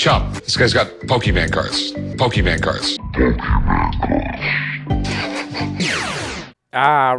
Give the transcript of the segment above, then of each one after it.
Chump, this guy's got Pokemon cards. Pokemon cards.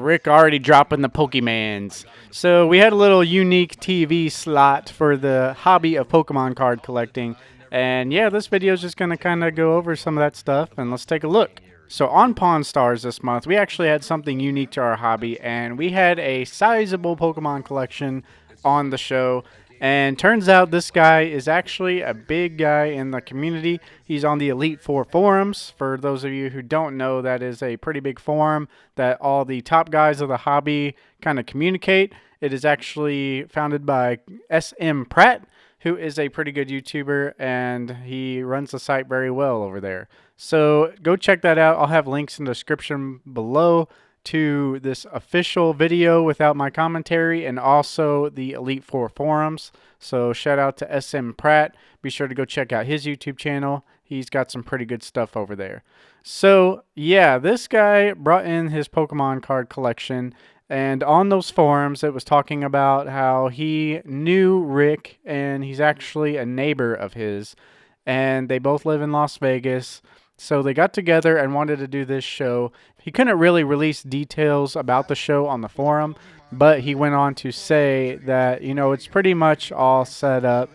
Rick already dropping the Pokemans. So we had a little unique TV slot for the hobby of Pokemon card collecting. And yeah, this video is just going to kind of go over some of that stuff, and let's take a look. So on Pawn Stars this month, we actually had something unique to our hobby, and we had a sizable Pokemon collection on the show. And turns out this guy is actually a big guy in the community. He's on the Elite Four forums. For those of you who don't know, that is a pretty big forum that all the top guys of the hobby kind of communicate. It is actually founded by SM Pratt, who is a pretty good YouTuber, and he runs the site very well over there. So go check that out. I'll have links in the description below to this official video without my commentary, and also the Elite Four forums. So shout out to SM Pratt. Be sure to go check out his YouTube channel. He's got some pretty good stuff over there. So yeah, this guy brought in his Pokemon card collection, and on those forums it was talking about how he knew Rick, and he's actually a neighbor of his, and they both live in Las Vegas. So they got together and wanted to do this show. He couldn't really release details about the show on the forum, but he went on to say that, you know, it's pretty much all set up.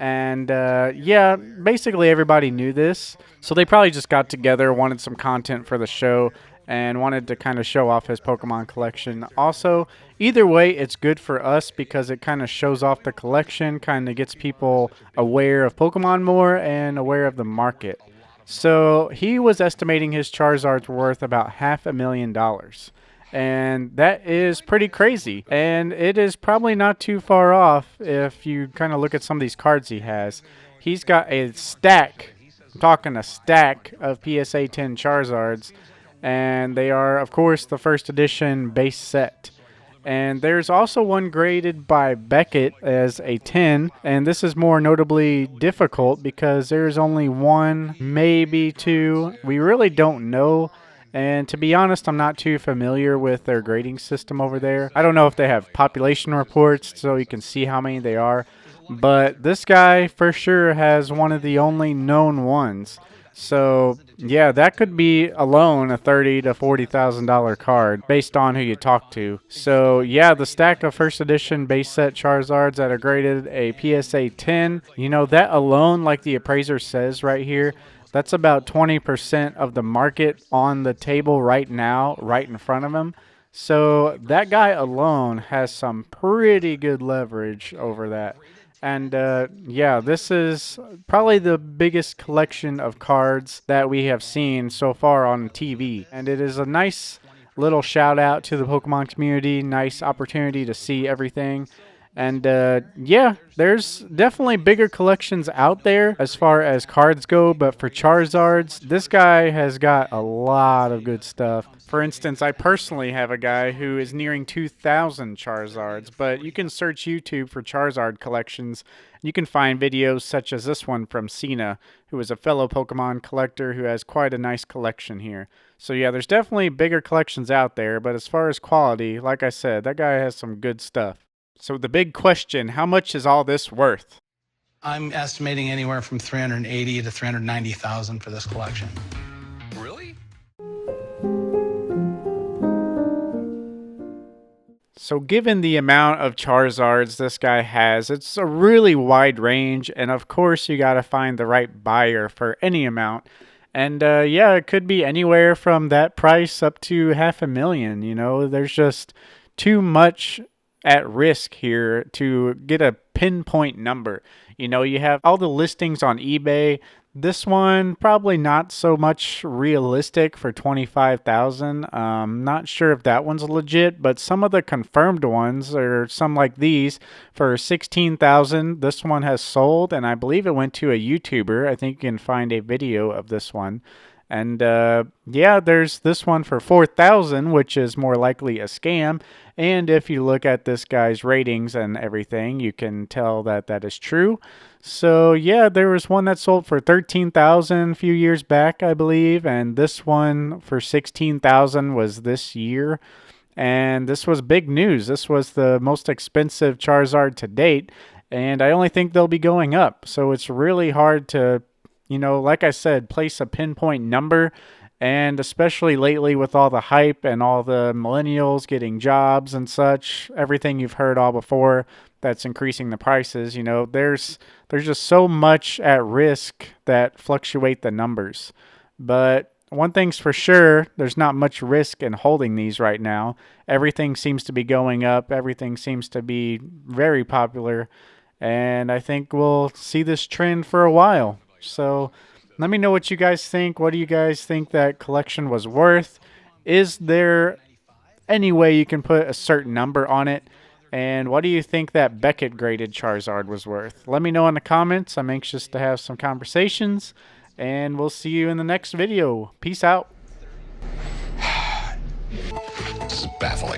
And yeah, basically everybody knew this. So they probably just got together, wanted some content for the show, and wanted to kind of show off his Pokemon collection. Also, either way, it's good for us because it kind of shows off the collection, kind of gets people aware of Pokemon more and aware of the market. So he was estimating his Charizard's worth about $500,000. And that is pretty crazy. And it is probably not too far off if you kind of look at some of these cards he has. He's got a stack, I'm talking a stack of PSA 10 Charizards. And they are, of course, the first edition base set. And there's also one graded by Beckett as a 10, and this is more notably difficult because there's only one, maybe two. We really don't know, and to be honest, I'm not too familiar with their grading system over there. I don't know if they have population reports so you can see how many they are, but this guy for sure has one of the only known ones. So yeah, that could be alone a $30,000 to $40,000 card based on who you talk to. So yeah, the stack of first edition base set Charizards that are graded a PSA 10, you know, that alone, like the appraiser says right here, that's about 20% of the market on the table right now, right in front of him. So that guy alone has some pretty good leverage over that. And yeah, this is probably the biggest collection of cards that we have seen so far on TV. And it is a nice little shout out to the Pokemon community. Nice opportunity to see everything. And yeah, there's definitely bigger collections out there as far as cards go. But for Charizards, this guy has got a lot of good stuff. For instance, I personally have a guy who is nearing 2,000 Charizards, but you can search YouTube for Charizard collections. You can find videos such as this one from Cena, who is a fellow Pokemon collector who has quite a nice collection here. So yeah, there's definitely bigger collections out there, but as far as quality, like I said, that guy has some good stuff. So the big question, how much is all this worth? I'm estimating anywhere from $380,000 to $390,000 for this collection. Really? So given the amount of Charizards this guy has, it's a really wide range, and of course you gotta find the right buyer for any amount. And yeah, it could be anywhere from that price up to $500,000, you know, there's just too much at risk here to get a pinpoint number. You know, you have all the listings on eBay. This one probably not so much realistic for $25,000. Not sure if that one's legit, but some of the confirmed ones are some like these for $16,000. This one has sold, and I believe it went to a YouTuber. I think you can find a video of this one. And yeah, there's this one for $4,000, which is more likely a scam. And if you look at this guy's ratings and everything, you can tell that that is true. So yeah, there was one that sold for $13,000 a few years back, I believe, and this one for $16,000 was this year. And this was big news. This was the most expensive Charizard to date. and I only think they'll be going up. So it's really hard to, like I said, place a pinpoint number. And especially lately with all the hype and all the millennials getting jobs and such, everything you've heard all before that's increasing the prices, there's just so much at risk that fluctuate the numbers. But one thing's for sure, there's not much risk in holding these right now. Everything seems to be going up. Everything seems to be very popular. And I think we'll see this trend for a while. So let me know what you guys think. What do you guys think that collection was worth? Is there any way you can put a certain number on it? And what do you think that Beckett graded Charizard was worth? Let me know in the comments. I'm anxious to have some conversations. And we'll see you in the next video. Peace out. This is baffling.